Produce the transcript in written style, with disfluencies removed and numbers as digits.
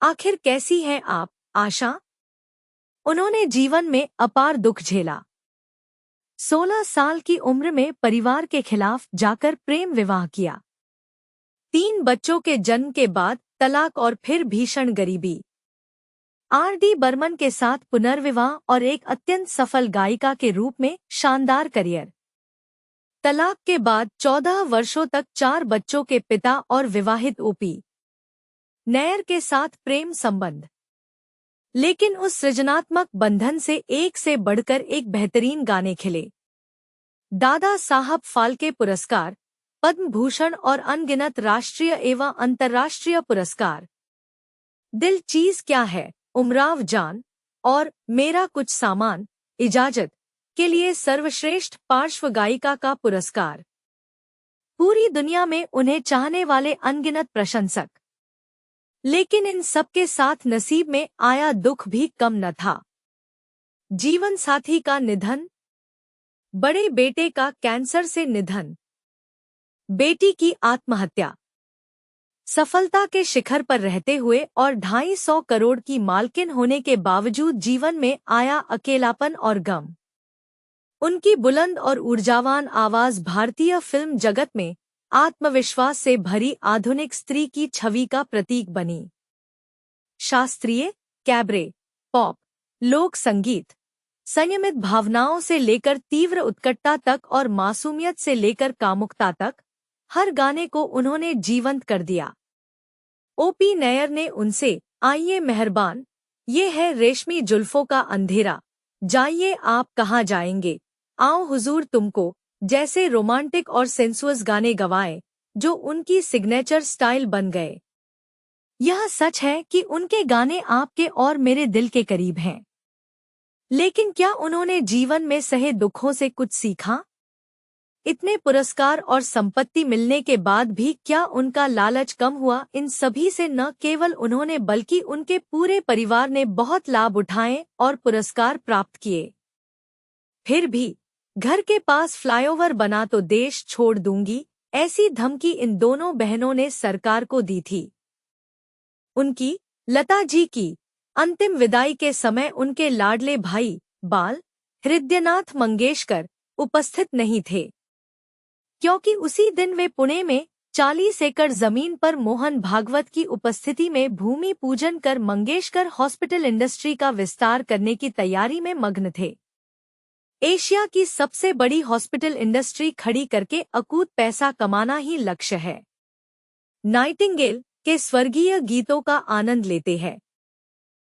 आखिर कैसी हैं आप, आशा? उन्होंने जीवन में अपार दुख झेला। 16 साल की उम्र में परिवार के खिलाफ जाकर प्रेम विवाह किया। 3 बच्चों के जन्म के बाद तलाक और फिर भीषण गरीबी। आर.डी. बर्मन के साथ पुनर्विवाह और एक अत्यंत सफल गायिका के रूप में शानदार करियर। तलाक के बाद 14 वर्षों तक 4 बच्चों के पिता और विवाहित ओ.पी. नैयर के साथ प्रेम संबंध। लेकिन उस सृजनात्मक बंधन से बढ़कर एक बेहतरीन गाने खिले। दादा साहब फाल्के पुरस्कार, पद्म भूषण और अनगिनत राष्ट्रीय एवं अंतर्राष्ट्रीय पुरस्कार। दिल चीज क्या है, उमराव जान और मेरा कुछ सामान, इजाजत के लिए सर्वश्रेष्ठ पार्श्व गायिका का पुरस्कार। पूरी दुनिया में उन्हें चाहने वाले अनगिनत प्रशंसक। लेकिन इन सबके साथ नसीब में आया दुख भी कम न था। जीवन साथी का निधन, बड़े बेटे का कैंसर से निधन, बेटी की आत्महत्या। सफलता के शिखर पर रहते हुए और 250 करोड़ की मालकिन होने के बावजूद जीवन में आया अकेलापन और गम। उनकी बुलंद और ऊर्जावान आवाज भारतीय फिल्म जगत में आत्मविश्वास से भरी आधुनिक स्त्री की छवि का प्रतीक बनी। शास्त्रीय, कैबरे, पॉप, लोक संगीत, संयमित भावनाओं से लेकर तीव्र उत्कटता तक और मासूमियत से लेकर कामुकता तक, हर गाने को उन्होंने जीवंत कर दिया। ओ.पी. नैयर ने उनसे आइए मेहरबान, ये है रेशमी जुल्फों का अंधेरा, जाइए आप कहाँ जाएंगे, आओ हुजूर तुमको, जैसे रोमांटिक और सेंसुअस गाने गवाए, जो उनकी सिग्नेचर स्टाइल बन गए। यह सच है कि उनके गाने आपके और मेरे दिल के करीब हैं। लेकिन क्या उन्होंने जीवन में सहे दुखों से कुछ सीखा? इतने पुरस्कार और संपत्ति मिलने के बाद भी क्या उनका लालच कम हुआ? इन सभी से न केवल उन्होंने बल्कि उनके पूरे परिवार ने बहुत लाभ उठाए और पुरस्कार प्राप्त किए। फिर भी घर के पास फ्लाईओवर बना तो देश छोड़ दूंगी, ऐसी धमकी इन दोनों बहनों ने सरकार को दी थी। उनकी, लता जी की, अंतिम विदाई के समय उनके लाडले भाई बाल हृदयनाथ मंगेशकर उपस्थित नहीं थे, क्योंकि उसी दिन वे पुणे में 40 एकड़ जमीन पर मोहन भागवत की उपस्थिति में भूमि पूजन कर मंगेशकर हॉस्पिटल इंडस्ट्री का विस्तार करने की तैयारी में मग्न थे। एशिया की सबसे बड़ी हॉस्पिटल इंडस्ट्री खड़ी करके अकूत पैसा कमाना ही लक्ष्य है। नाइटिंगेल के स्वर्गीय गीतों का आनंद लेते हैं।